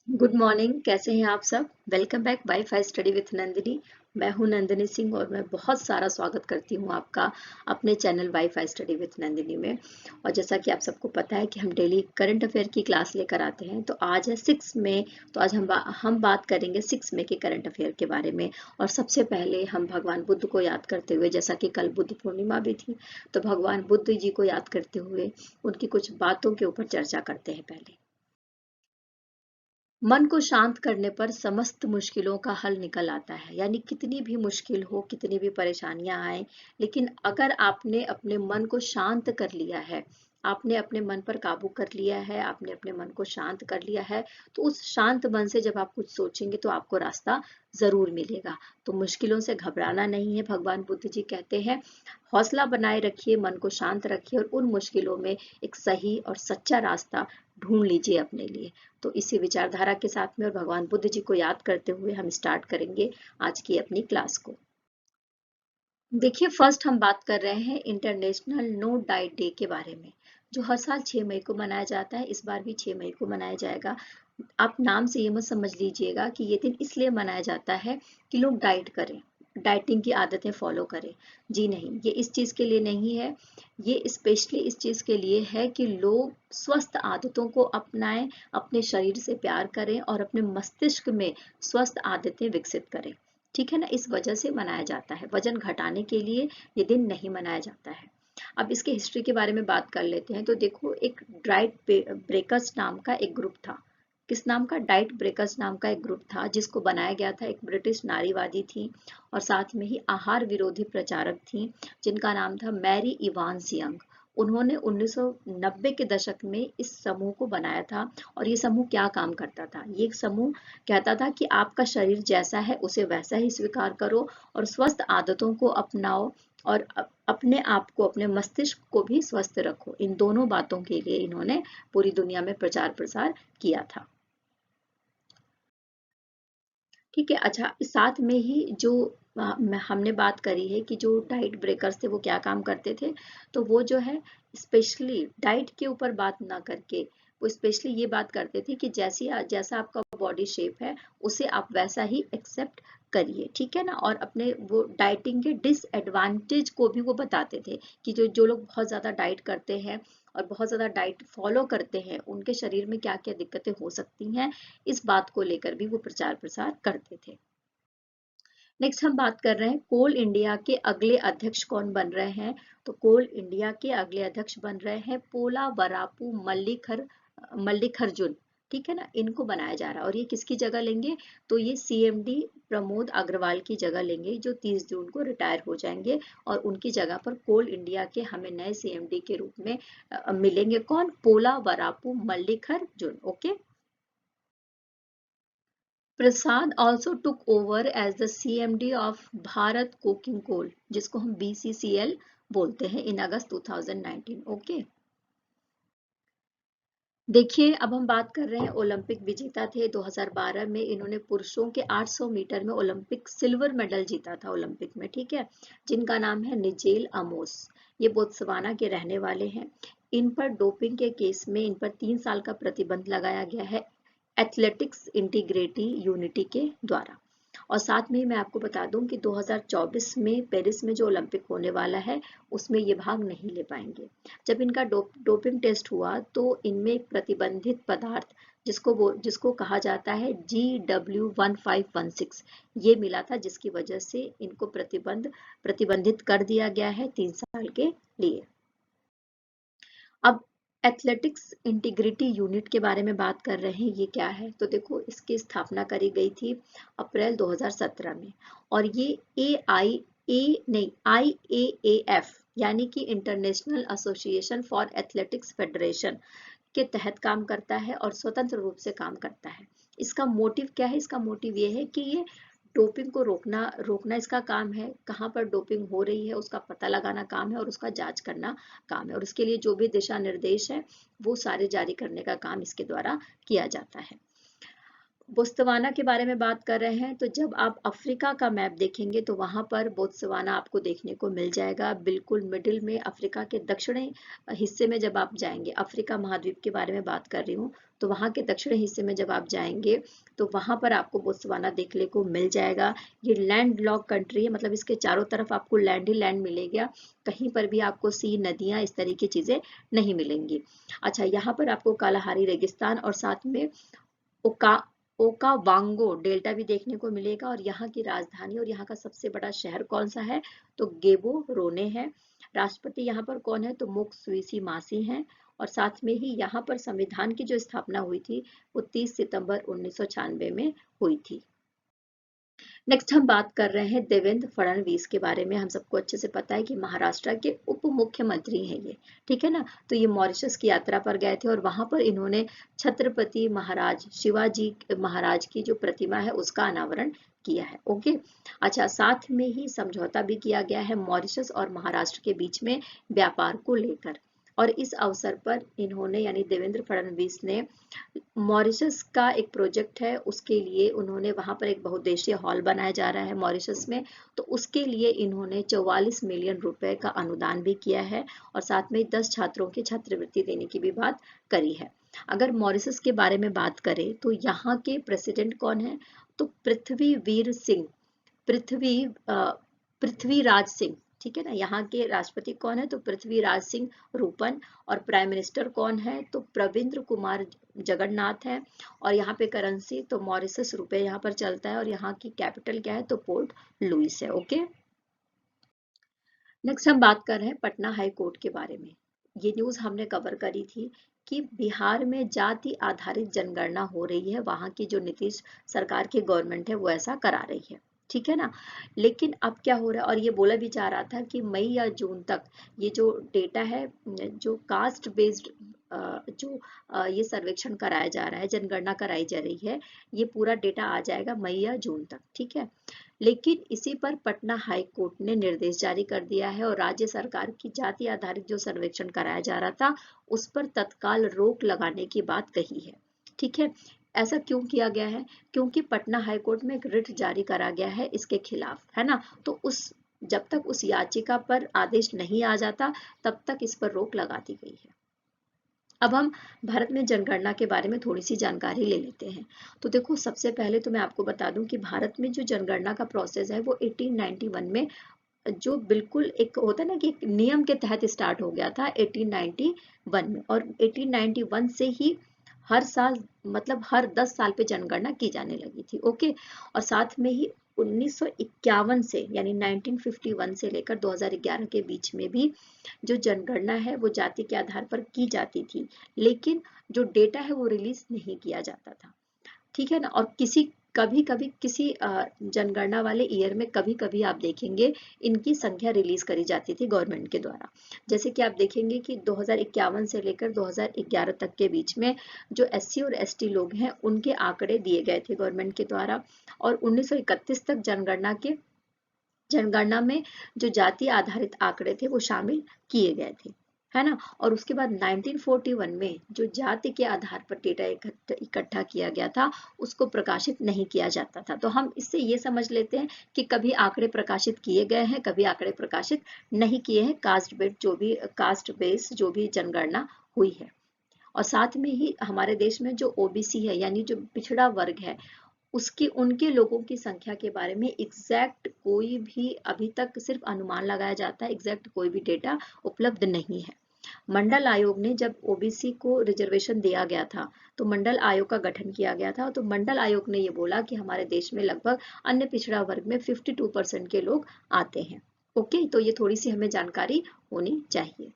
Good morning. कैसे हैं आप सब? Welcome back wifi study with Nandini. मैं हूं नंदिनी सिंह और मैं बहुत सारा स्वागत करती हूं आपका अपने channel wifi study with Nandini में। और जैसा कि आप सबको पता है कि हम डेली करंट अफेयर की क्लास लेकर आते हैं, तो आज है 6 मई। तो आज हम बात करेंगे 6 मई के करंट अफेयर के बारे में। और सबसे पहले हम भगवान बुद्ध को याद करते हुए, जैसा कि कल बुद्ध पूर्णिमा भी थी, तो भगवान बुद्ध जी को याद करते हुए उनकी कुछ बातों के ऊपर चर्चा करते हैं। पहले, मन को शांत करने पर समस्त मुश्किलों का हल निकल आता है। यानी कितनी भी मुश्किल हो, कितनी भी परेशानियां आए, लेकिन अगर आपने अपने मन को शांत कर लिया है, आपने अपने मन पर काबू कर लिया है, आपने अपने मन को शांत कर लिया है, तो उस शांत मन से जब आप कुछ सोचेंगे तो आपको रास्ता जरूर मिलेगा। तो मुश्किलों से घबराना नहीं है। भगवान बुद्ध जी कहते हैं, हौसला बनाए रखिए, मन को शांत रखिए और उन मुश्किलों में एक सही और सच्चा रास्ता ढूंढ लीजिए अपने लिए। तो इसी विचारधारा के साथ में और भगवान बुद्ध जी को याद करते हुए हम स्टार्ट करेंगे आज की अपनी क्लास को। देखिए, फर्स्ट हम बात कर रहे हैं इंटरनेशनल नो डाइट डे के बारे में, जो हर साल 6 मई को मनाया जाता है। इस बार भी 6 मई को मनाया जाएगा। आप नाम से ये मत समझ लीजिएगा कि ये दिन इसलिए मनाया जाता है कि लोग डाइट करें, डाइटिंग की आदतें फॉलो करें। जी नहीं, ये इस चीज़ के लिए नहीं है। ये स्पेशली इस चीज़ के लिए है कि लोग स्वस्थ आदतों को अपनाएं, अपने शरीर से प्यार करें और अपने मस्तिष्क में स्वस्थ आदतें विकसित करें। ठीक है ना, इस वजह से मनाया जाता है। वजन घटाने के लिए ये दिन नहीं मनाया जाता है। अब इसके हिस्ट्री के बारे में बात कर लेते हैं। तो देखो, एक डाइट ब्रेकर्स नाम का एक ग्रुप था। किस नाम का? डाइट ब्रेकर्स नाम का एक ग्रुप था, जिसको बनाया गया था। एक ब्रिटिश नारीवादी थी और साथ में ही आहार विरोधी प्रचारक थी, जिनका नाम था मैरी इवांस यंग। उन्होंने 1990 के दशक में इस समूह को बनाया था। और ये समूह क्या काम करता था? ये समूह कहता था कि आपका शरीर जैसा है उसे वैसा ही स्वीकार करो और स्वस्थ आदतों को अपनाओ और अपने आप को, अपने मस्तिष्क को भी स्वस्थ रखो। इन दोनों बातों के लिए इन्होंने पूरी दुनिया में प्रचार प्रसार किया था। ठीक है। अच्छा, इस साथ में ही जो हमने बात करी है कि जो डाइट ब्रेकर्स थे वो क्या काम करते थे, तो वो जो है स्पेशली डाइट के ऊपर बात ना करके वो स्पेशली ये बात करते थे कि जैसा आपका बॉडी शेप है उसे आप वैसा ही एक्सेप्ट करिए। ठीक है ना। और अपने वो डाइटिंग के डिसएडवांटेज को भी वो बताते थे कि जो जो लोग बहुत ज़्यादा डाइट करते हैं और बहुत ज़्यादा डाइट फॉलो करते हैं, उनके शरीर में क्या क्या दिक्कतें हो सकती हैं, इस बात को लेकर भी वो प्रचार प्रसार करते थे। नेक्स्ट हम बात कर रहे हैं कोल इंडिया के अगले अध्यक्ष कौन बन रहे हैं। तो कोल इंडिया के अगले अध्यक्ष बन रहे हैं पोला वरापू मल्लिखर्जुन। ठीक है ना, इनको बनाया जा रहा है। और ये किसकी जगह लेंगे? तो ये सीएमडी प्रमोद अग्रवाल की जगह लेंगे, जो 30 जून को रिटायर हो जाएंगे। और उनकी जगह पर कोल इंडिया के हमें नए सीएमडी के रूप में मिलेंगे। कौन? पोला वरापू मल्लिखर्जुन। Okay. Prasad also took over as the CMD of Bharat Coking Coal, जिसको हम BCCL बोलते हैं, इन अगस्त 2019। ओके। देखिए, अब हम बात कर रहे हैं ओलंपिक विजेता थे 2012 में। इन्होंने पुरुषों के 800 मीटर में ओलंपिक सिल्वर मेडल जीता था ओलंपिक में। ठीक है, जिनका नाम है निजेल अमोस। ये बोत्सवाना के रहने वाले हैं। इन पर डोपिंग के केस में इन पर 3 साल का प्रतिबंध लगाया गया है एथलेटिक्स इंटीग्रिटी यूनिटी के द्वारा। और साथ में ही मैं आपको बता दूं कि 2024 में पेरिस में जो ओलंपिक होने वाला है उसमें ये भाग नहीं ले पाएंगे। जब इनका डोपिंग टेस्ट हुआ तो इनमें एक प्रतिबंधित पदार्थ, जिसको कहा जाता है GW1516, ये मिला था, जिसकी वजह से इनको प्रतिबंधित कर दिया गया है 3 साल के लिए। अब एथलेटिक्स इंटीग्रिटी यूनिट के बारे में बात कर रहे हैं। ये क्या है? तो देखो, इसकी स्थापना करी गई थी अप्रैल 2017 में। और ये IAAF यानी कि international association for athletics federation के तहत काम करता है और स्वतंत्र रूप से काम करता है। इसका मोटिव क्या है? इसका मोटिव ये है कि ये डोपिंग को रोकना इसका काम है। कहाँ पर डोपिंग हो रही है उसका पता लगाना काम है और उसका जांच करना काम है। और उसके लिए जो भी दिशा निर्देश है वो सारे जारी करने का काम इसके द्वारा किया जाता है। बोत्सवाना के बारे में बात कर रहे हैं तो जब आप अफ्रीका का मैप देखेंगे तो वहां पर बोत्सवाना आपको देखने को मिल जाएगा, बिल्कुल मिडिल में अफ्रीका के दक्षिणी हिस्से में। जब आप जाएंगे, अफ्रीका महाद्वीप के बारे में बात कर रही हूँ, तो वहां के दक्षिणी हिस्से में जब आप जाएंगे तो वहां पर आपको बोत्सवाना देखने को मिल जाएगा। ये लैंड लॉक कंट्री है, मतलब इसके चारों तरफ आपको लैंड ही लैंड मिलेगा, कहीं पर भी आपको सी, नदियां, इस तरह की चीजें नहीं मिलेंगी। अच्छा, यहाँ पर आपको कालाहारी रेगिस्तान और साथ में ओका ओकावांगो डेल्टा भी देखने को मिलेगा। और यहाँ की राजधानी और यहाँ का सबसे बड़ा शहर कौन सा है, तो गेबो रोने है। राष्ट्रपति यहाँ पर कौन है, तो मुक स्वीसी मासी हैं। और साथ में ही यहाँ पर संविधान की जो स्थापना हुई थी वो 30 सितंबर 1996 में हुई थी। नेक्स्ट हम बात कर रहे हैं देवेंद्र फडणवीस के बारे में। हम सबको अच्छे से पता है कि महाराष्ट्र के उप मुख्यमंत्री हैं ये, ठीक है ना। तो ये मॉरिशस की यात्रा पर गए थे और वहां पर इन्होंने छत्रपति महाराज शिवाजी महाराज की जो प्रतिमा है उसका अनावरण किया है। ओके, अच्छा, साथ में ही समझौता भी किया गया है मॉरिशस और महाराष्ट्र के बीच में व्यापार को लेकर। और इस अवसर पर इन्होंने, यानी देवेंद्र फडणवीस ने, मॉरिशस का एक प्रोजेक्ट है, उसके लिए उन्होंने वहां पर एक बहुउद्देशीय हॉल बनाया जा रहा है मॉरिशस में, तो उसके लिए इन्होंने 44 मिलियन रुपए का अनुदान भी किया है और साथ में 10 छात्रों की छात्रवृत्ति देने की भी बात करी है। अगर मॉरिशस के बारे में बात करें तो यहाँ के प्रेसिडेंट कौन है, तो पृथ्वीवीर सिंह, पृथ्वी पृथ्वीराज सिंह, ठीक है ना। यहाँ के राष्ट्रपति कौन है, तो पृथ्वीराज सिंह रूपन। और प्राइम मिनिस्टर कौन है, तो प्रविंद्र कुमार जगन्नाथ है। और यहाँ पे करेंसी तो मॉरिशस रुपए यहाँ पर चलता है और यहाँ की कैपिटल क्या है, तो पोर्ट लुइस है। ओके, नेक्स्ट हम बात कर रहे हैं पटना हाई कोर्ट के बारे में। ये न्यूज हमने कवर करी थी कि बिहार में जाति आधारित जनगणना हो रही है, वहां की जो नीतीश सरकार की गवर्नमेंट है वो ऐसा करा रही है, ठीक है ना। लेकिन अब क्या हो रहा है, और ये बोला भी जा रहा था कि मई या जून तक ये जो डेटा है, जो कास्ट बेस्ड जो ये सर्वेक्षण कराया जा रहा है, जनगणना कराई जा रही है, ये पूरा डेटा आ जाएगा मई या जून तक, ठीक है। लेकिन इसी पर पटना हाई कोर्ट ने निर्देश जारी कर दिया है और राज्य सरकार की जाति आधारित जो सर्वेक्षण कराया जा रहा था उस पर तत्काल रोक लगाने की बात कही है, ठीक है। ऐसा क्यों किया गया है, क्योंकि पटना हाई कोर्ट में एक रिट जारी करा गया है इसके खिलाफ, है ना। तो उस जब तक उस याचिका पर आदेश नहीं आ जाता तब तक इस पर रोक लगा दी गई है। अब हम भारत में जनगणना के बारे में थोड़ी सी जानकारी ले लेते हैं। तो देखो, सबसे पहले तो मैं आपको बता दूं कि भारत में जो जनगणना का प्रोसेस है वो 1891 में, जो बिल्कुल एक होता है ना कि एक नियम के तहत स्टार्ट हो गया था 1891 में। और 1891 से ही हर साल, मतलब हर 10 साल पे जनगणना की जाने लगी थी। ओके, और साथ में ही 1951 से, यानी 1951 से लेकर 2011 के बीच में भी जो जनगणना है वो जाति के आधार पर की जाती थी, लेकिन जो डेटा है वो रिलीज नहीं किया जाता था, ठीक है ना। और कभी कभी किसी जनगणना वाले ईयर में कभी कभी आप देखेंगे इनकी संख्या रिलीज करी जाती थी गवर्नमेंट के द्वारा। जैसे कि आप देखेंगे कि 2051 से लेकर 2011 तक के बीच में जो एससी और एसटी लोग हैं उनके आंकड़े दिए गए थे गवर्नमेंट के द्वारा। और 1931 तक जनगणना में जो जाति आधारित आंकड़े थे वो शामिल किए गए थे, है ना। और उसके बाद 1941 में जो जाति के आधार पर डेटा इकट्ठा किया गया था उसको प्रकाशित नहीं किया जाता था। तो हम इससे ये समझ लेते हैं कि कभी आंकड़े प्रकाशित किए गए हैं, कभी आंकड़े प्रकाशित नहीं किए हैं, कास्ट बेस्ड जो भी जनगणना हुई है। और साथ में ही हमारे देश में जो ओबीसी है, यानी जो पिछड़ा वर्ग है, उसकी उनके लोगों की संख्या के बारे में एग्जैक्ट कोई भी अभी तक सिर्फ अनुमान लगाया जाता है, एग्जैक्ट कोई भी डेटा उपलब्ध नहीं है। मंडल आयोग ने जब ओबीसी को रिजर्वेशन दिया गया था तो मंडल आयोग का गठन किया गया था। तो मंडल आयोग ने ये बोला कि हमारे देश में लगभग अन्य पिछड़ा वर्ग में 52% के लोग आते हैं। ओके, तो ये थोड़ी सी हमें जानकारी होनी चाहिए।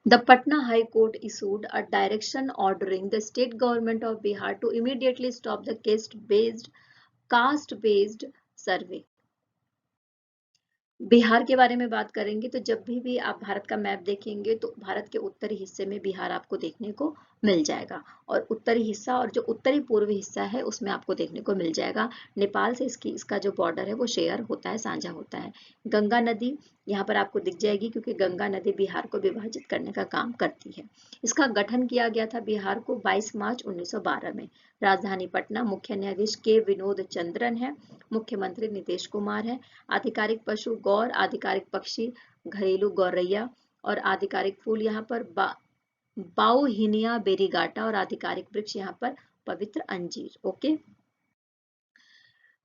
The Patna High Court issued a direction ordering the state government of Bihar to immediately stop the caste-based survey. Bihar के बारे में बात करेंगे तो जब भी आप भारत का मैप देखेंगे तो भारत के उत्तरी हिस्से में बिहार आपको देखने को मिल जाएगा। और उत्तरी हिस्सा और जो उत्तरी पूर्वी हिस्सा है उसमें आपको देखने को मिल जाएगा। नेपाल से इसका जो बॉर्डर है वो शेयर होता है, साझा होता है। गंगा नदी यहाँ पर आपको दिख जाएगी क्योंकि गंगा नदी बिहार को विभाजित करने का काम करती है। इसका गठन किया गया था बिहार को 22 मार्च 1912 में। राजधानी पटना, मुख्य न्यायाधीश के विनोद चंद्रन है, मुख्यमंत्री नीतीश कुमार है। आधिकारिक पशु गौर, आधिकारिक पक्षी घरेलू गौरैया और आधिकारिक फूल यहाँ पर बाउहिनिया बेरीगाटा और आधिकारिक वृक्ष यहाँ पर पवित्र अंजीर। ओके,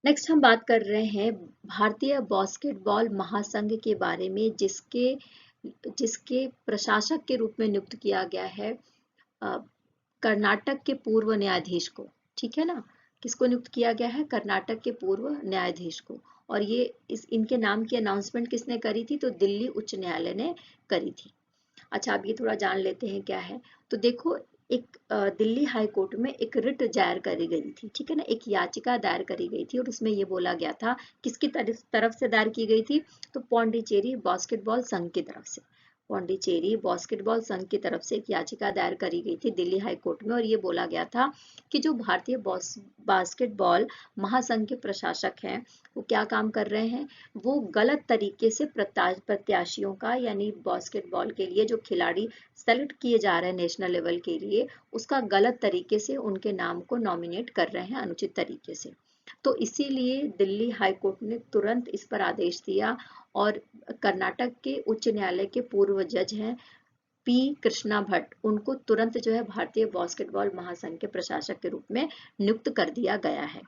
नेक्स्ट हम बात कर रहे हैं भारतीय बास्केटबॉल महासंघ के बारे में, जिसके जिसके प्रशासक के रूप में नियुक्त किया गया है कर्नाटक के पूर्व न्यायाधीश को। ठीक है ना, किसको नियुक्त किया गया है? कर्नाटक के पूर्व न्यायाधीश को। और ये इनके नाम की अनाउंसमेंट किसने करी थी? तो दिल्ली उच्च न्यायालय ने करी थी। अच्छा, अब ये थोड़ा जान लेते हैं क्या है। तो देखो, एक दिल्ली हाई कोर्ट में एक रिट दायर करी गई थी, ठीक है ना, एक याचिका दायर करी गई थी और उसमें ये बोला गया था, किसकी तरफ से दायर की गई थी? तो पौंडीचेरी बास्केटबॉल संघ की तरफ से। पौंडीचेरी बास्केटबॉल संघ की तरफ से एक याचिका दायर करी गई थी दिल्ली हाई कोर्ट में और ये बोला गया था कि जो भारतीय बास्केटबॉल महासंघ के प्रशासक हैं वो क्या काम कर रहे हैं? वो गलत तरीके से प्रत्याशियों का, यानी बास्केटबॉल के लिए जो खिलाड़ी सेलेक्ट किए जा रहे हैं नेशनल लेवल के लिए, उसका गलत तरीके से उनके नाम को नॉमिनेट कर रहे हैं, अनुचित तरीके से। तो इसीलिए दिल्ली हाई कोर्ट ने तुरंत इस पर आदेश दिया और कर्नाटक के उच्च न्यायालय के पूर्व जज हैं पी कृष्णा भट्ट, उनको तुरंत जो है भारतीय बास्केटबॉल महासंघ के प्रशासक के रूप में नियुक्त कर दिया गया है।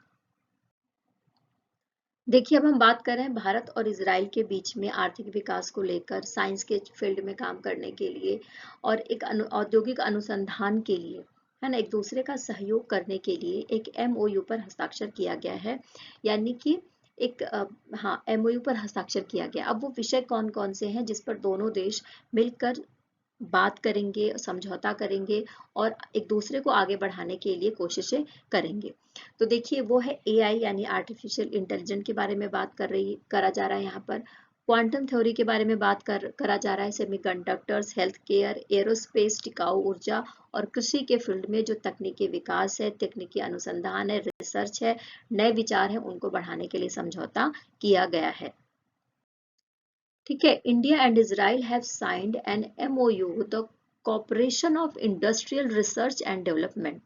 देखिए, अब हम बात कर रहे हैं भारत और इजराइल के बीच में आर्थिक विकास को लेकर, साइंस के फील्ड में काम करने के लिए और एक औद्योगिक अनुसंधान के लिए, है ना, एक दूसरे का सहयोग करने के लिए एक एमओयू पर हस्ताक्षर किया गया है। यानी कि एक हाँ, एमओयू पर हस्ताक्षर किया गया। अब वो विषय कौन कौन से हैं जिस पर दोनों देश मिलकर बात करेंगे, समझौता करेंगे और एक दूसरे को आगे बढ़ाने के लिए कोशिशें करेंगे। तो देखिए, वो है एआई यानी आर्टिफिशियल इंटेलिजेंस के बारे में बात करा जा रहा है यहाँ पर। क्वांटम थ्योरी के बारे में बात करा जा रहा है। सेमीकंडक्टर्स, हेल्थ केयर, एरोस्पेस, टिकाऊ ऊर्जा और कृषि के फील्ड में जो तकनीकी विकास है, तकनीकी अनुसंधान है, रिसर्च है, नए विचार है, उनको बढ़ाने के लिए समझौता किया गया है। ठीक है, India and Israel have signed an MOU the cooperation of industrial research and development.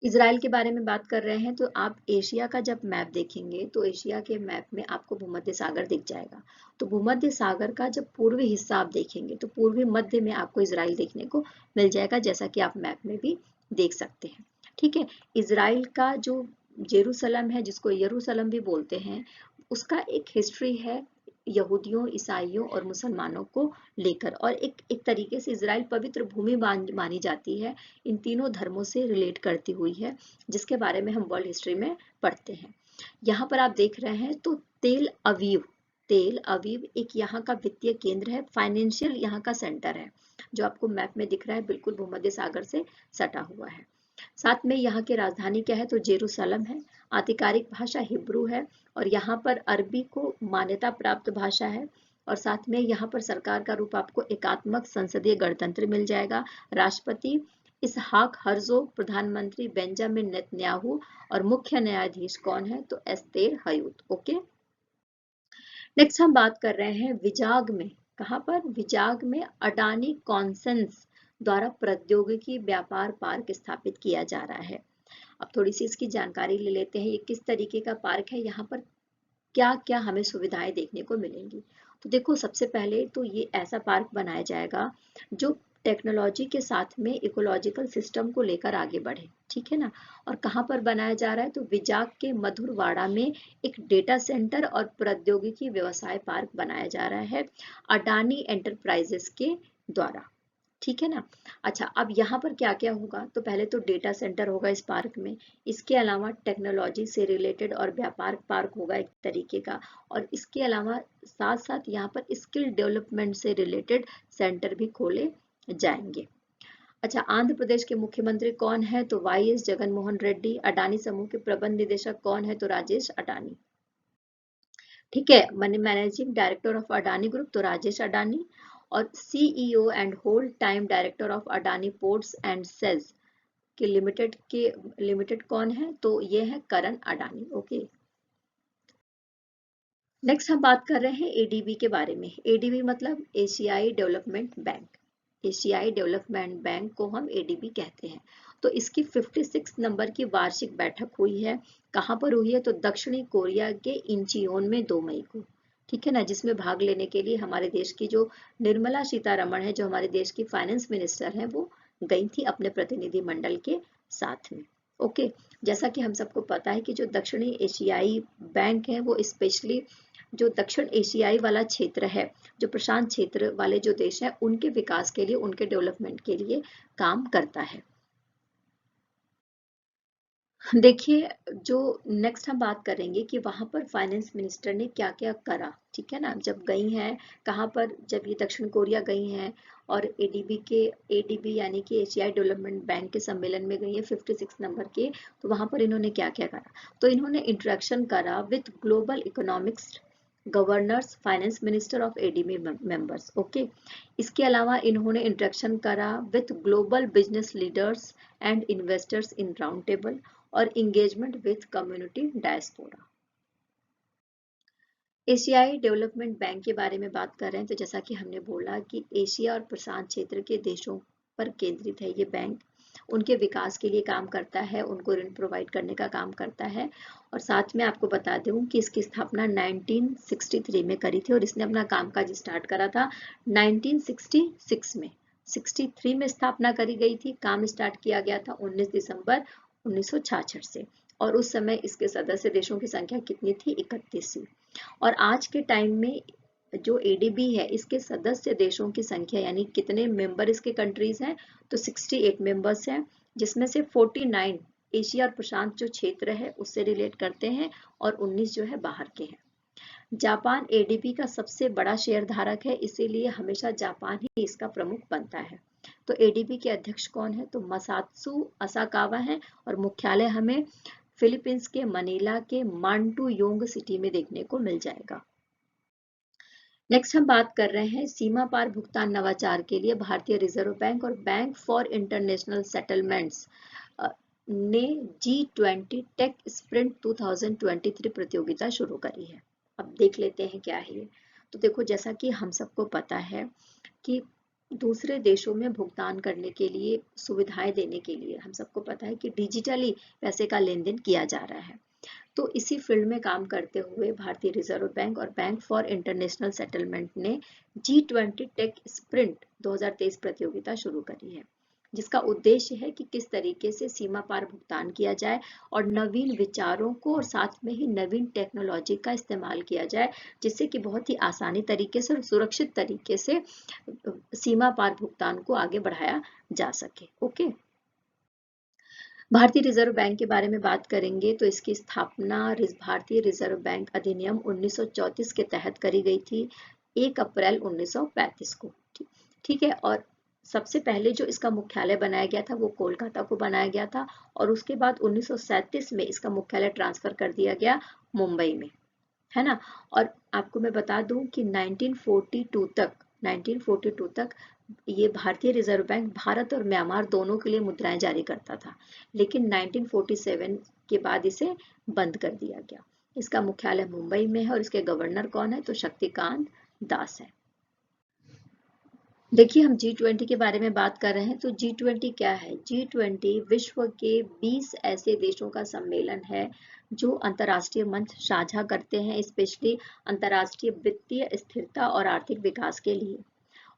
Israel के बारे में बात कर रहे हैं तो आप एशिया का जब मैप देखेंगे तो एशिया के मैप में आपको भूमध्य सागर दिख जाएगा। तो भूमध्य सागर का जब पूर्वी हिस्सा आप देखेंगे तो पूर्वी मध्य में आपको इजराइल देखने को मिल जाएगा, जैसा कि आप मैप में भी देख सकते हैं। ठीक है, इजराइल का जो जेरूसलम है, जिसको यरूशलम भी बोलते हैं, उसका एक हिस्ट्री है यहूदियों, ईसाइयों और मुसलमानों को लेकर, और एक तरीके से इजराइल पवित्र भूमि मानी जाती है, इन तीनों धर्मों से रिलेट करती हुई है, जिसके बारे में हम वर्ल्ड हिस्ट्री में पढ़ते हैं। यहाँ पर आप देख रहे हैं तो तेल अवीव एक यहाँ का वित्तीय केंद्र है, फाइनेंशियल यहाँ का सेंटर है, जो आपको मैप में दिख रहा है, बिल्कुल भूमध्य सागर से सटा हुआ है। साथ में यहाँ की राजधानी क्या है? तो जेरूसलम है। आधिकारिक भाषा हिब्रू है और यहाँ पर अरबी को मान्यता प्राप्त भाषा है। और साथ में यहाँ पर सरकार का रूप आपको एकात्मक संसदीय गणतंत्र मिल जाएगा। राष्ट्रपति इसहाक हर्जोग, प्रधानमंत्री बेंजामिन नेतन्याहू और मुख्य न्यायाधीश कौन है? तो एस्तेर हयूत। ओके, नेक्स्ट हम बात कर रहे हैं विजाग में। कहाँ पर? विजाग में अडानी कॉन्सेंस द्वारा प्रौद्योगिकी व्यापार पार्क स्थापित किया जा रहा है। अब थोड़ी सी इसकी जानकारी ले लेते हैं, ये किस तरीके का पार्क है, यहाँ पर क्या क्या हमें सुविधाएं देखने को मिलेंगी। तो देखो, सबसे पहले तो ये ऐसा पार्क बनाया जाएगा जो टेक्नोलॉजी के साथ में इकोलॉजिकल सिस्टम को लेकर आगे बढ़े। ठीक है ना, और कहाँ पर बनाया जा रहा है? तो विजाग के मधुरवाड़ा में एक डेटा सेंटर और प्रौद्योगिकी व्यवसाय पार्क बनाया जा रहा है अडानी एंटरप्राइजेस के द्वारा। ठीक है ना। अच्छा, अब यहाँ पर क्या क्या होगा? तो पहले तो डेटा सेंटर होगा इस पार्क में, इसके अलावा टेक्नोलॉजी से रिलेटेड और व्यापार पार्क होगा एक तरीके का, और इसके अलावा साथ साथ यहाँ पर स्किल डेवलपमेंट से रिलेटेड सेंटर भी खोले जाएंगे। अच्छा, आंध्र प्रदेश के मुख्यमंत्री कौन है? तो वाई एस जगन मोहन रेड्डी। अडानी समूह के प्रबंध निदेशक कौन है? तो राजेश अडानी। ठीक है, managing director of Adani group तो राजेश अडानी। और CEO and whole time director of Adani ports and SEZ के लिमिटेड कौन है? तो ये है करण अडानी। ओके, नेक्स्ट हम बात कर रहे हैं एडीबी के बारे में। एडीबी मतलब एशियाई डेवलपमेंट बैंक। एशियाई डेवलपमेंट बैंक को हम एडीबी कहते हैं। तो इसकी 56 नंबर की वार्षिक बैठक हुई है। कहाँ पर हुई है? तो दक्षिणी कोरिया के इंचियोन में 2 मई को, ठीक है ना, जिसमें भाग लेने के लिए हमारे देश की जो निर्मला सीतारमण है, जो हमारे देश की फाइनेंस मिनिस्टर हैं, वो गई थी अपने प्रतिनिधि मंडल के साथ में। ओके, जैसा कि हम सबको पता है कि जो दक्षिणी एशियाई बैंक है वो स्पेशली जो दक्षिण एशियाई वाला क्षेत्र है, जो प्रशांत क्षेत्र वाले जो देश हैं, उनके विकास के लिए, उनके डेवलपमेंट के लिए काम करता है। देखिए, जो नेक्स्ट हम बात करेंगे कि वहां पर फाइनेंस मिनिस्टर ने क्या क्या करा, ठीक है ना, जब गई हैं कहाँ पर, जब ये दक्षिण कोरिया गई हैं और एडीबी यानी कि एशियाई डेवलपमेंट बैंक के सम्मेलन में गई है 56 नंबर के, तो वहां पर इन्होंने क्या क्या करा? तो इन्होंने इंटरेक्शन करा with global economics governors, finance minister of ADB members. Okay, इसके अलावा इन्होंने इंटरेक्शन करा with global business leaders and investors in round table और इंगेजमेंट विथ कम्युनिटी डायस्पोरा। एशियाई डेवलपमेंट बैंक के बारे में बात कर रहे हैं, तो जैसा कि हमने बोला कि एशिया और प्रशांत क्षेत्र के देशों पर केंद्रित है ये बैंक। उनके विकास के लिए काम करता है, उनको ऋण प्रोवाइड करने का काम करता है। और साथ में आपको बता दूं कि इसकी स्थापना 1963 में करी थी और इसने अपना कामकाज स्टार्ट करा था 1966 में। 63 में स्थापना करी गई थी, काम स्टार्ट किया गया था 19 दिसंबर 1966 से। और उस समय इसके सदस्य देशों की संख्या कितनी थी? 31 थी। और आज के टाइम में जो एडीबी है, इसके सदस्य देशों की संख्या यानी कितने मेंबर इसके कंट्रीज हैं? तो 68 मेंबर्स हैं, जिसमें से 49 एशिया और प्रशांत जो क्षेत्र है उससे रिलेट करते हैं और 19 जो है बाहर के हैं। जापान एडीबी का सबसे बड़ा शेयर धारक है, इसीलिए हमेशा जापान ही इसका प्रमुख बनता है। तो एडीबी के अध्यक्ष कौन है? तो मसात्सु असाकावा है और मुख्यालय हमें फिलीपींस के मनीला के मांटुयोंग सिटी में देखने को मिल जाएगा। नेक्स्ट हम बात कर रहे हैं सीमा पार भुगतान नवाचार के लिए भारतीय रिजर्व बैंक और बैंक फॉर इंटरनेशनल सेटलमेंट्स ने G20 टेक स्प्रिंट 2023 प्रतियोगिता शुरू करी है। अब देख लेते हैं क्या है ये। तो देखो, जैसा कि हम सबको पता है कि दूसरे देशों में भुगतान करने के लिए, सुविधाएं देने के लिए, हम सबको पता है कि डिजिटली पैसे का लेन देन किया जा रहा है। तो इसी फील्ड में काम करते हुए भारतीय रिजर्व बैंक और बैंक फॉर इंटरनेशनल सेटलमेंट ने G20 टेक स्प्रिंट 2023 प्रतियोगिता शुरू करी है, जिसका उद्देश्य है कि किस तरीके से सीमा पार भुगतान किया जाए और नवीन विचारों को और साथ में ही नवीन टेक्नोलॉजी का इस्तेमाल किया जाए, जिससे कि बहुत ही आसानी तरीके से और सुरक्षित तरीके से सीमा पार भुगतान को आगे बढ़ाया जा सके। ओके, भारतीय रिजर्व बैंक के बारे में बात करेंगे तो इसकी स्थापना भारतीय रिजर्व बैंक अधिनियम 1934 के तहत करी गई थी 1 अप्रैल 1935 को। ठीक है, और सबसे पहले जो इसका मुख्यालय बनाया गया था वो कोलकाता को बनाया गया था और उसके बाद 1937 में इसका मुख्यालय ट्रांसफर कर दिया गया मुंबई में, है ना। और आपको मैं बता दूं कि 1942 तक ये भारतीय रिजर्व बैंक भारत और म्यांमार दोनों के लिए मुद्राएं जारी करता था, लेकिन 1947 के बाद इसे बंद कर दिया गया। इसका मुख्यालय मुंबई में है और इसके गवर्नर कौन है? तो शक्तिकांत दास है। देखिए, हम G20 के बारे में बात कर रहे हैं। तो G20 क्या है? G20 विश्व के 20 ऐसे देशों का सम्मेलन है जो अंतर्राष्ट्रीय मंच साझा करते हैं, स्पेशली अंतर्राष्ट्रीय वित्तीय स्थिरता और आर्थिक विकास के लिए।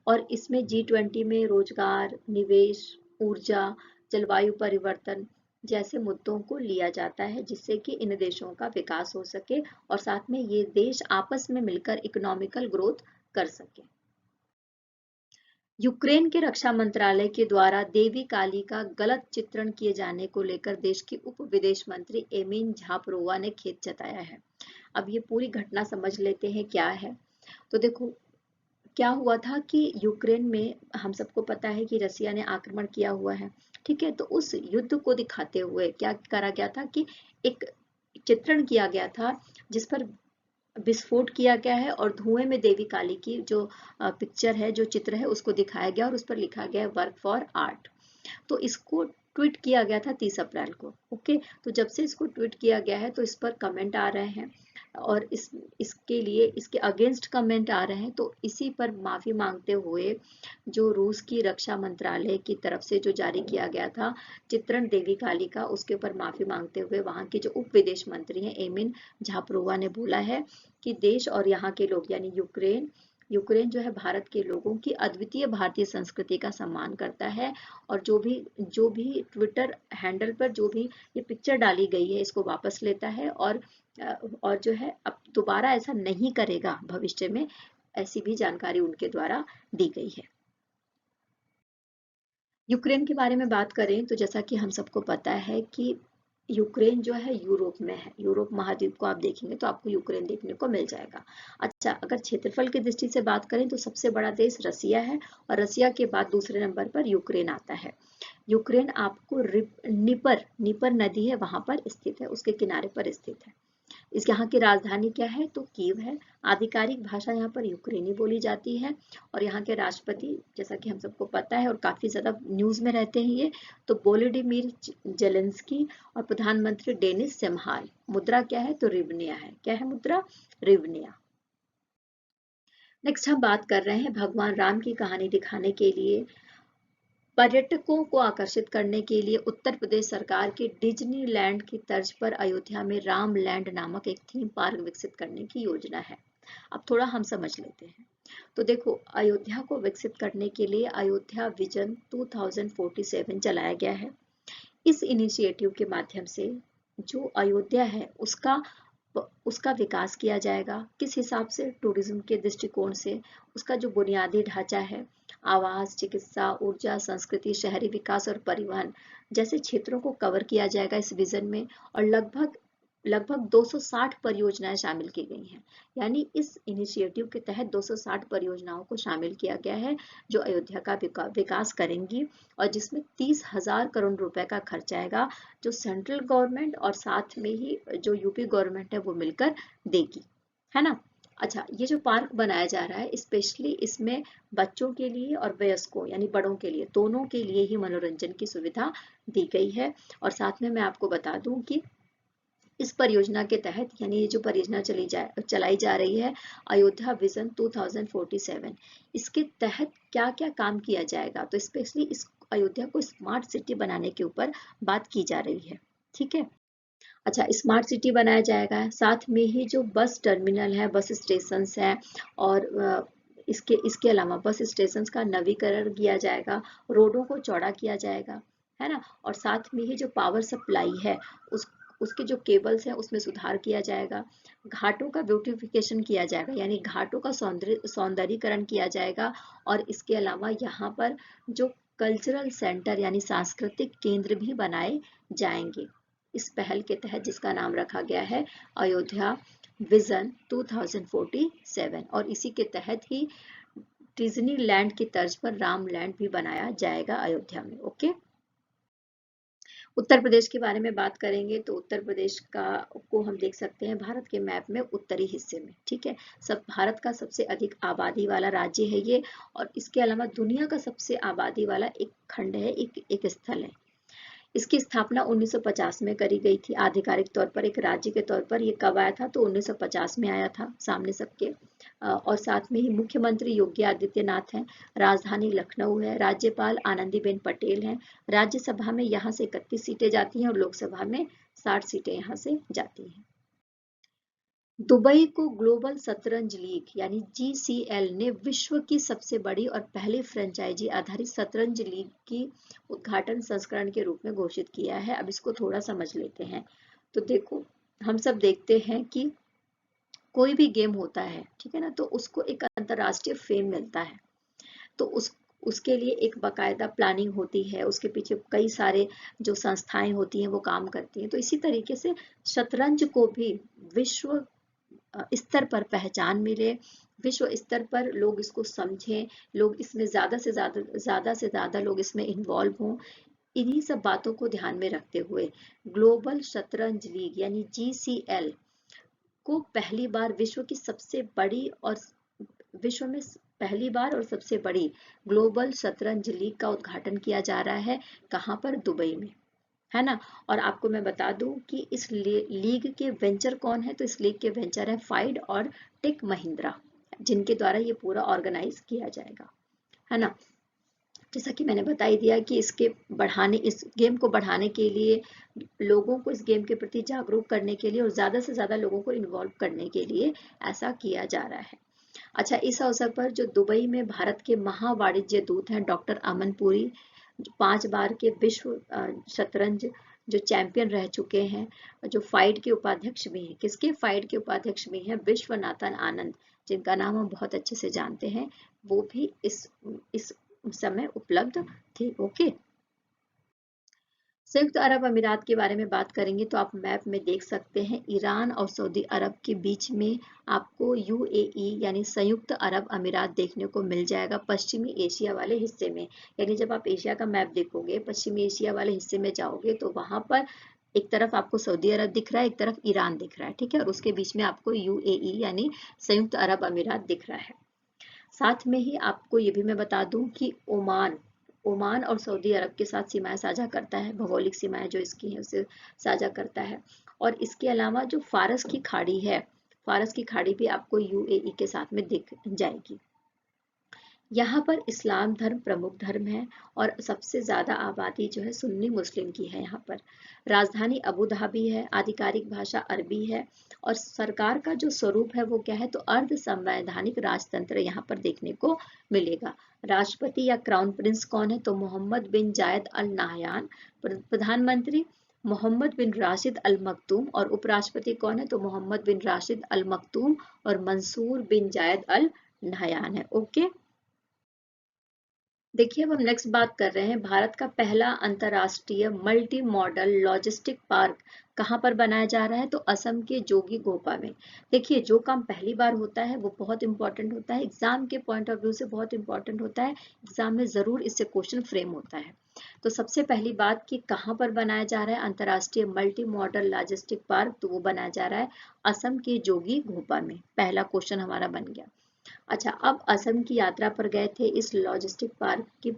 और इसमें G20 में रोजगार, निवेश, ऊर्जा, जलवायु परिवर्तन जैसे मुद्दों को लिया जाता है, जिससे कि इन देशों का विकास हो सके और साथ में ये देश आपस में मिलकर इकोनॉमिकल ग्रोथ कर सके। यूक्रेन के रक्षा मंत्रालय के द्वारा देवी काली का गलत चित्रण किए जाने को लेकर देश की उप विदेश मंत्री एमिन झापरोवा ने खेद जताया है। अब ये पूरी घटना समझ लेते हैं क्या है। तो देखो, क्या हुआ था कि यूक्रेन में हम सबको पता है कि रसिया ने आक्रमण किया हुआ है, ठीक है। तो उस युद्ध को दिखाते हुए क्या करा गया था कि एक चित्रण किया गया था जिस पर विस्फोट किया गया है और धुएं में देवी काली की जो पिक्चर है, जो चित्र है, उसको दिखाया गया और उस पर लिखा गया है वर्क फॉर आर्ट। तो इसको ट्वीट किया गया था 30 अप्रैल को। ओके, तो जब से इसको ट्वीट किया गया है तो इस पर कमेंट आ रहे हैं और इसके लिए इसके अगेंस्ट कमेंट आ रहे हैं। तो इसी पर माफी मांगते हुए जो रूस की रक्षा मंत्रालय की तरफ से जो जारी किया गया था चित्रण देवी काली का, उसके ऊपर माफी मांगते हुए वहां के जो उप विदेश मंत्री हैं एमिन झापरोवा ने बोला है कि देश और यहाँ के लोग यानी यूक्रेन यूक्रेन जो है भारत के लोगों की अद्वितीय भारतीय संस्कृति का सम्मान करता है और जो भी ट्विटर हैंडल पर जो भी ये पिक्चर डाली गई है इसको वापस लेता है और जो है अब दोबारा ऐसा नहीं करेगा भविष्य में, ऐसी भी जानकारी उनके द्वारा दी गई है। यूक्रेन के बारे में बात करें तो जैसा कि हम सबको पता है कि यूक्रेन जो है यूरोप में है। यूरोप महाद्वीप को आप देखेंगे तो आपको यूक्रेन देखने को मिल जाएगा। अच्छा, अगर क्षेत्रफल की दृष्टि से बात करें तो सबसे बड़ा देश रसिया है और रसिया के बाद दूसरे नंबर पर यूक्रेन आता है। यूक्रेन आपको निपर निपर नदी है वहां पर स्थित है, उसके किनारे पर स्थित है। इस यहाँ की राजधानी क्या है तो कीव है। आधिकारिक भाषा यहाँ पर यूक्रेनी बोली जाती है और यहाँ के राष्ट्रपति जैसा कि हम सबको पता है और काफी ज्यादा न्यूज में रहते हैं ये, तो वोलोडिमीर जेलेंस्की और प्रधानमंत्री डेनिस सेमहाल। मुद्रा क्या है तो रिवनिया है। क्या है मुद्रा? रिवनिया। नेक्स्ट हम बात कर रहे हैं भगवान राम की कहानी दिखाने के लिए पर्यटकों को आकर्षित करने के लिए उत्तर प्रदेश सरकार की डिज्नीलैंड की तर्ज पर अयोध्या में राम लैंड नामक एक थीम पार्क विकसित करने की योजना है। अब थोड़ा हम समझ लेते हैं। तो देखो, अयोध्या को विकसित करने के लिए अयोध्या विजन 2047 चलाया गया है। इस इनिशिएटिव के माध्यम से जो अयोध्या है उसका विकास किया जाएगा। किस हिसाब से? टूरिज्म के दृष्टिकोण से। उसका जो बुनियादी ढांचा है, आवास, चिकित्सा, ऊर्जा, संस्कृति, शहरी विकास और परिवहन जैसे क्षेत्रों को कवर किया जाएगा इस विजन में। और लगभग लगभग 260 परियोजनाएं शामिल की गई हैं। यानी इस इनिशिएटिव के तहत 260 परियोजनाओं को शामिल किया गया है जो अयोध्या का विकास करेंगी और जिसमें 30,000 करोड़ रुपए का खर्च आएगा, जो सेंट्रल गवर्नमेंट और साथ में ही जो यूपी गवर्नमेंट है वो मिलकर देगी, है ना। अच्छा, ये जो पार्क बनाया जा रहा है स्पेशली इसमें बच्चों के लिए और वयस्कों यानी बड़ों के लिए, दोनों के लिए ही मनोरंजन की सुविधा दी गई है। और साथ में मैं आपको बता दूं कि इस परियोजना के तहत यानी ये जो परियोजना चलाई जा रही है अयोध्या विजन 2047, इसके तहत क्या क्या काम किया जाएगा तो स्पेशली इस अयोध्या को स्मार्ट सिटी बनाने के ऊपर बात की जा रही है। ठीक है। अच्छा, स्मार्ट सिटी बनाया जाएगा, साथ में ही जो बस टर्मिनल है, बस स्टेशन है और इसके इसके अलावा बस स्टेशन का नवीकरण किया जाएगा, रोडों को चौड़ा किया जाएगा, है ना। और साथ में ही जो पावर सप्लाई है उस उसके जो केबल्स हैं उसमें सुधार किया जाएगा। घाटों का ब्यूटिफिकेशन किया जाएगा यानी घाटों का सौंदर्यीकरण किया जाएगा। और इसके अलावा यहाँ पर जो कल्चरल सेंटर यानी सांस्कृतिक केंद्र भी बनाए जाएंगे इस पहल के तहत, जिसका नाम रखा गया है अयोध्या विजन 2047। और इसी के तहत ही डिज्नीलैंड की तर्ज पर राम लैंड भी बनाया जाएगा अयोध्या में। ओके। उत्तर प्रदेश के बारे में बात करेंगे तो उत्तर प्रदेश का को हम देख सकते हैं भारत के मैप में उत्तरी हिस्से में। ठीक है, सब भारत का सबसे अधिक आबादी वाला राज्य है ये और इसके अलावा दुनिया का सबसे आबादी वाला एक खंड है, एक स्थल है। इसकी स्थापना 1950 में करी गई थी। आधिकारिक तौर पर एक राज्य के तौर पर ये कब आया था तो 1950 में आया था सामने सबके। और साथ में ही मुख्यमंत्री योगी आदित्यनाथ हैं, राजधानी लखनऊ है, राज्यपाल आनंदीबेन पटेल हैं। राज्यसभा में यहाँ से 31 सीटें जाती हैं और लोकसभा में 60 सीटें यहाँ से जाती हैं। दुबई को ग्लोबल शतरंज लीग यानी जीसीएल ने विश्व की सबसे बड़ी और पहली फ्रेंचाइजी आधारित शतरंज लीग की उद्घाटन संस्करण के रूप में घोषित किया है। अब इसको थोड़ा समझ लेते हैं। तो देखो, हम सब देखते हैं कि कोई भी गेम होता है, ठीक है ना, तो उसको एक अंतरराष्ट्रीय फेम मिलता है। तो उसके लिए एक बाकायदा प्लानिंग होती है, उसके पीछे कई सारे जो संस्थाएं होती हैं वो काम करती हैं। तो इसी तरीके से शतरंज को भी विश्व स्तर पर पहचान मिले, विश्व स्तर पर लोग इसको समझें, लोग इसमें ज्यादा से ज्यादा लोग इसमें इन्वॉल्व हों। इन्हीं सब बातों को ध्यान में रखते हुए ग्लोबल शतरंज लीग यानी जीसीएल को पहली बार विश्व में पहली बार और सबसे बड़ी ग्लोबल शतरंज लीग का उद्घाटन किया जा रहा है। कहाँ पर? दुबई में, है ना। और आपको मैं बता दूं कि इस लीग के वेंचर कौन है, तो इस लीग के वेंचर है फाइड और टेक महिंद्रा, जिनके द्वारा ये पूरा ऑर्गेनाइज किया जाएगा, है ना। जैसा कि मैंने बता ही दिया कि इस गेम को बढ़ाने के लिए, लोगों को इस गेम के प्रति जागरूक करने के लिए और ज्यादा से ज्यादा लोगों को इन्वॉल्व करने के लिए ऐसा किया जा रहा है। अच्छा, इस अवसर पर जो दुबई में भारत के महावाणिज्य दूत हैं डॉक्टर अमन पुरी, 5 बार के विश्व शतरंज जो चैंपियन रह चुके हैं, जो फाइड के उपाध्यक्ष भी हैं, किसके? फाइड के उपाध्यक्ष भी हैं विश्वनाथन आनंद, जिनका नाम हम बहुत अच्छे से जानते हैं, वो भी इस समय उपलब्ध थे। ओके। संयुक्त अरब अमीरात के बारे में बात करेंगे तो आप मैप में देख सकते हैं, ईरान और सऊदी अरब के बीच में आपको यूएई यानी संयुक्त अरब अमीरात देखने को मिल जाएगा पश्चिमी एशिया वाले हिस्से में। यानी जब आप एशिया का मैप देखोगे, पश्चिमी एशिया वाले हिस्से में जाओगे तो वहां पर एक तरफ आपको सऊदी अरब दिख रहा है, एक तरफ ईरान दिख रहा है, ठीक है, और उसके बीच में आपको यूएई यानी संयुक्त अरब अमीरात दिख रहा है। साथ में ही आपको ये भी मैं बता दूं कि ओमान और सऊदी अरब के साथ सीमाएं साझा करता है, भौगोलिक सीमाएं जो इसकी हैं उसे साझा करता है। और इसके अलावा जो फारस की खाड़ी है, फारस की खाड़ी भी आपको यूएई के साथ में दिख जाएगी। यहाँ पर इस्लाम धर्म प्रमुख धर्म है और सबसे ज्यादा आबादी जो है सुन्नी मुस्लिम की है यहाँ पर। राजधानी अबू धाबी है, आधिकारिक भाषा अरबी है और सरकार का जो स्वरूप है वो क्या है, तो अर्ध संवैधानिक राजतंत्र यहाँ पर देखने को मिलेगा। राष्ट्रपति या क्राउन प्रिंस कौन है, तो मोहम्मद बिन जायद अल नाहयान। प्रधानमंत्री मोहम्मद बिन राशिद अल मखदूम और उपराष्ट्रपति कौन है, तो मोहम्मद बिन राशिद अल मखदूम और मंसूर बिन जायद अल नाहयान है। ओके। देखिए, अब हम नेक्स्ट बात कर रहे हैं, भारत का पहला अंतरराष्ट्रीय मल्टी मॉडल लॉजिस्टिक पार्क कहाँ पर बनाया जा रहा है, तो असम के जोगी घोपा में। देखिए, जो काम पहली बार होता है वो बहुत इंपॉर्टेंट होता है, एग्जाम के पॉइंट ऑफ व्यू से बहुत इंपॉर्टेंट होता है, एग्जाम में जरूर इससे क्वेश्चन फ्रेम होता है। तो सबसे पहली बात कि कहाँ पर बनाया जा रहा है अंतरराष्ट्रीय मल्टी मॉडल लॉजिस्टिक पार्क, तो वो बनाया जा रहा है असम के जोगी घोपा में। पहला क्वेश्चन हमारा बन गया। अच्छा, अब असम की यात्रा पर गए थे, इस लॉजिस्टिक पार्क की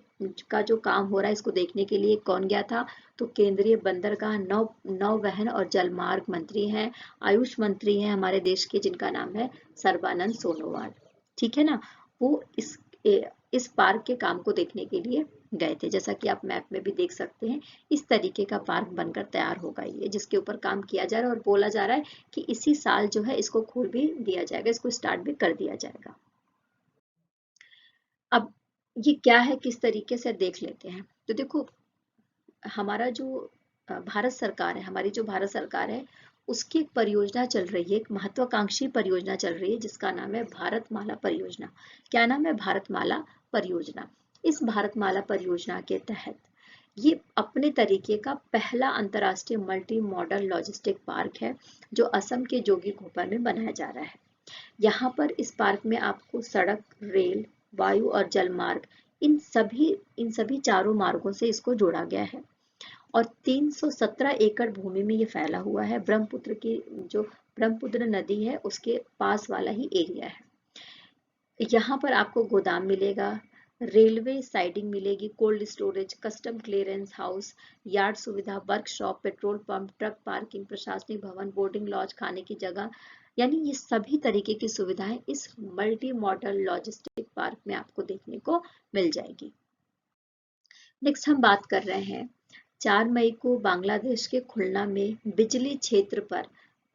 का जो काम हो रहा है इसको देखने के लिए कौन गया था, तो केंद्रीय बंदरगाह नौवहन और जलमार्ग मंत्री हैं, आयुष मंत्री हैं हमारे देश के, जिनका नाम है सर्बानंद सोनोवाल, ठीक है ना। वो इस पार्क के काम को देखने के लिए गए थे। जैसा कि आप मैप में भी देख सकते हैं, इस तरीके का पार्क बनकर तैयार होगा ये, जिसके ऊपर काम किया जा रहा है और बोला जा रहा है कि इसी साल जो है इसको खोल भी दिया जाएगा, इसको स्टार्ट भी कर दिया जाएगा। अब ये क्या है, किस तरीके से देख लेते हैं। तो देखो, हमारा जो भारत सरकार है, हमारी जो भारत सरकार है, उसकी एक परियोजना चल रही है, एक महत्वाकांक्षी परियोजना चल रही है जिसका नाम है भारतमाला परियोजना। क्या नाम है? भारतमाला परियोजना। इस भारतमाला परियोजना के तहत ये अपने तरीके का पहला अंतरराष्ट्रीय मल्टी मॉडल लॉजिस्टिक पार्क है जो असम के जोगीघोपा में बनाया जा रहा है। यहाँ पर इस पार्क में आपको सड़क, रेल, वायु और जल मार्ग, इन सभी चारों मार्गों से इसको जोड़ा गया है और 317 एकड़ भूमि में ये फैला हुआ है। जो ब्रह्मपुत्र नदी है उसके पास वाला ही एरिया है। यहाँ पर आपको गोदाम मिलेगा, रेलवे साइडिंग मिलेगी, cold storage, custom clearance house, yard सुविधा, workshop, petrol pump, truck parking, प्रशासनिक भवन, बोर्डिंग लॉज, खाने की जगह, यानी ये सभी तरीके की सुविधाएं इस मल्टी मॉडल लॉजिस्टिक पार्क में आपको देखने को मिल जाएगी। नेक्स्ट हम बात कर रहे हैं 4 मई को बांग्लादेश के खुलना में बिजली क्षेत्र पर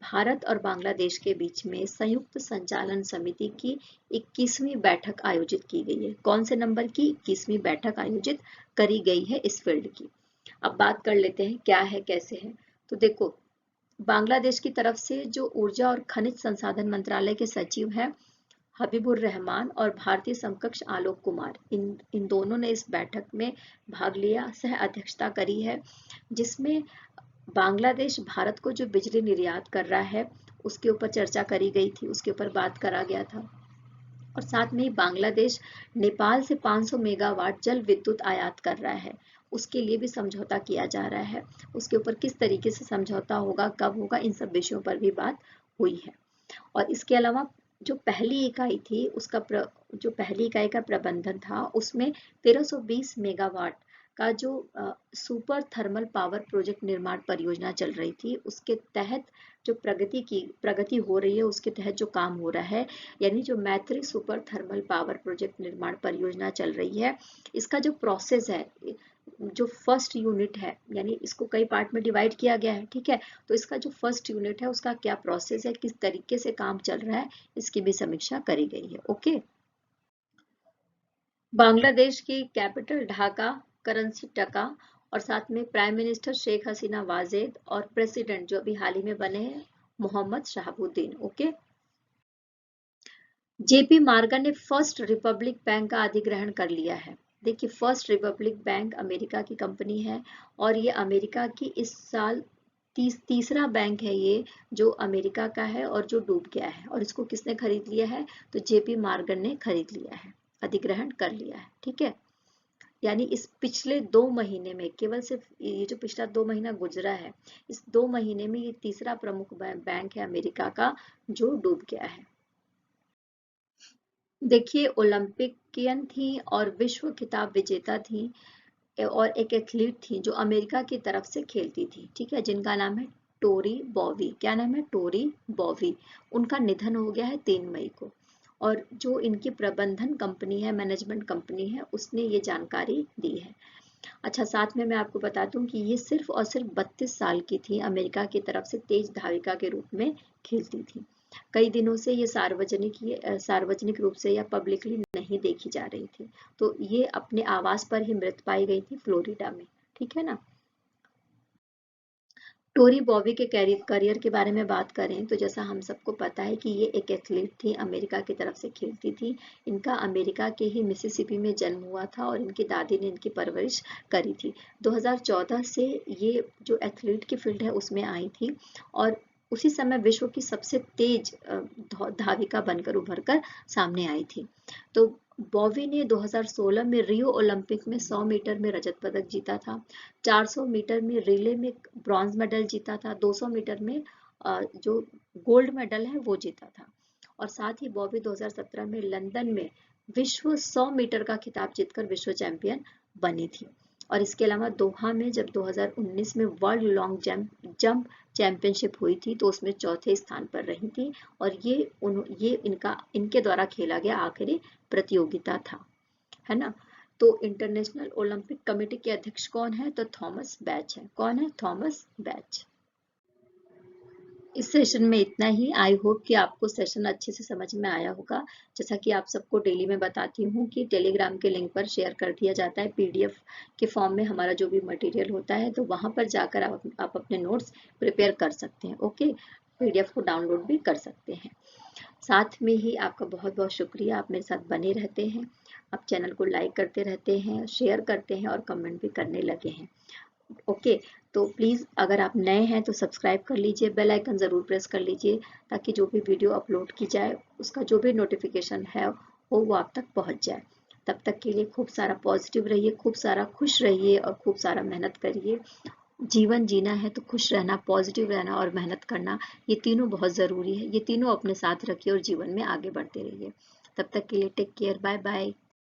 भारत और बांग्लादेश के बीच में संयुक्त संचालन समिति की 21वीं बैठक आयोजित की गई है। कौन से नंबर की 21वीं बैठक आयोजित करी गई है इस फील्ड की। अब बात कर लेते हैं क्या है, कैसे है। तो देखो, बांग्लादेश की तरफ से जो ऊर्जा और खनिज संसाधन मंत्रालय के सचिव हैं हबीबुर रहमान और भारतीय समकक्ष आलोक कुमार, इन दोनों ने इस बैठक में भाग लिया, सह अध्यक्षता करी है, जिसमें बांग्लादेश भारत को जो बिजली निर्यात कर रहा है उसके ऊपर चर्चा करी गई थी, उसके ऊपर बात करा गया था। और साथ में ही बांग्लादेश नेपाल से 500 मेगावाट जल विद्युत आयात कर रहा है, उसके लिए भी समझौता किया जा रहा है। उसके ऊपर किस तरीके से समझौता होगा, कब होगा, इन सब विषयों पर भी बात हुई है। और इसके अलावा जो पहली इकाई थी उसका जो पहली इकाई का प्रबंधन था उसमें 1320 मेगावाट का जो सुपर थर्मल पावर प्रोजेक्ट निर्माण परियोजना चल रही थी, उसके तहत जो प्रगति हो रही है, उसके तहत जो काम हो रहा है, यानी जो मैत्री सुपर थर्मल पावर प्रोजेक्ट निर्माण परियोजना चल रही है, इसका जो प्रोसेस है, जो फर्स्ट यूनिट है, यानी इसको कई पार्ट में डिवाइड किया गया है, ठीक है। तो इसका जो फर्स्ट यूनिट है उसका क्या प्रोसेस है, किस तरीके से काम चल रहा है, इसकी भी समीक्षा करी गई है। ओके। बांग्लादेश की कैपिटल ढाका, करेंसी टका, और साथ में प्राइम मिनिस्टर शेख हसीना वाजेद और प्रेसिडेंट जो अभी हाल ही में बने हैं Mohammed Shahabuddin. Okay. JP Morgan ने फर्स्ट रिपब्लिक बैंक का अधिग्रहण कर लिया है। देखिए, फर्स्ट रिपब्लिक बैंक अमेरिका की कंपनी है और ये अमेरिका की इस साल तीसरा बैंक है ये जो अमेरिका का है और जो डूब गया है। और इसको किसने खरीद लिया है? तो जेपी मॉर्गन ने खरीद लिया है, अधिग्रहण कर लिया है, ठीक है। यानी इस पिछले 2 महीने में, केवल सिर्फ ये जो पिछला 2 महीना गुजरा है, इस 2 महीने में ये तीसरा प्रमुख बैंक है अमेरिका का जो डूब गया है। देखिए, ओलंपिकियन थी और विश्व खिताब विजेता थी और एक एथलीट थी जो अमेरिका की तरफ से खेलती थी, ठीक है, जिनका नाम है टोरी बॉवी। क्या नाम है? टोरी बॉवी। उनका निधन हो गया है 3 मई को। और जो इनकी प्रबंधन कंपनी है, मैनेजमेंट कंपनी है, उसने ये जानकारी दी है। अच्छा, साथ में मैं आपको बता दूं कि ये सिर्फ और सिर्फ 32 साल की थी, अमेरिका की तरफ से तेज धाविका के रूप में खेलती थी। कई दिनों से ये सार्वजनिक रूप से या पब्लिकली नहीं देखी जा रही थी, तो ये अपने आवास पर ही मृत पाई गई थी फ्लोरिडा में, ठीक है ना। टोरी बॉबी के करियर के बारे में बात करें तो जैसा हम सबको पता है कि ये एक एथलीट थी, अमेरिका की तरफ से खेलती थी। इनका अमेरिका के ही मिसिसिपी में जन्म हुआ था और इनकी दादी ने इनकी परवरिश करी थी। 2014 से ये जो एथलीट की फील्ड है उसमें आई थी और उसी समय विश्व की सबसे तेज धाविका बनकर उभर कर सामने आई थी। तो बॉबी ने 2016 में रियो ओलंपिक में 100 मीटर में रजत पदक जीता था, 400 मीटर में रिले में ब्रॉन्ज मेडल जीता था, 200 मीटर में जो गोल्ड मेडल है वो जीता था। और साथ ही बॉबी 2017 में लंदन में विश्व 100 मीटर का खिताब जीतकर विश्व चैंपियन बनी थी। और इसके अलावा दोहा में जब 2019 में वर्ल्ड लॉन्ग जंप चैंपियनशिप हुई थी तो उसमें चौथे स्थान पर रही थी और ये इनके द्वारा खेला गया आखिरी प्रतियोगिता था, है ना। तो इंटरनेशनल ओलंपिक कमेटी के अध्यक्ष कौन है? तो थॉमस बैच है। कौन है? Thomas batch. इस सेशन में इतना ही। आई होप कि आपको सेशन अच्छे से समझ में आया होगा। जैसा कि आप सबको डेली में बताती हूँ कि टेलीग्राम के लिंक पर शेयर कर दिया जाता है पीडीएफ के फॉर्म में हमारा जो भी मटेरियल होता है, तो वहां पर जाकर आप अपने नोट्स प्रिपेयर कर सकते हैं। ओके, पीडीएफ को डाउनलोड भी कर सकते हैं। साथ में ही आपका बहुत बहुत शुक्रिया, आप मेरे साथ बने रहते हैं, आप चैनल को लाइक करते रहते हैं, शेयर करते हैं और कमेंट भी करने लगे हैं। ओके, तो प्लीज़ अगर आप नए हैं तो सब्सक्राइब कर लीजिए, बेल आइकन ज़रूर प्रेस कर लीजिए ताकि जो भी वीडियो अपलोड की जाए उसका जो भी नोटिफिकेशन है वो आप तक पहुंच जाए। तब तक के लिए खूब सारा पॉजिटिव रहिए, खूब सारा खुश रहिए और खूब सारा मेहनत करिए। जीवन जीना है तो खुश रहना, पॉजिटिव रहना और मेहनत करना, ये तीनों बहुत ज़रूरी है। ये तीनों अपने साथ रखिए और जीवन में आगे बढ़ते रहिए। तब तक के लिए टेक केयर, बाय बाय।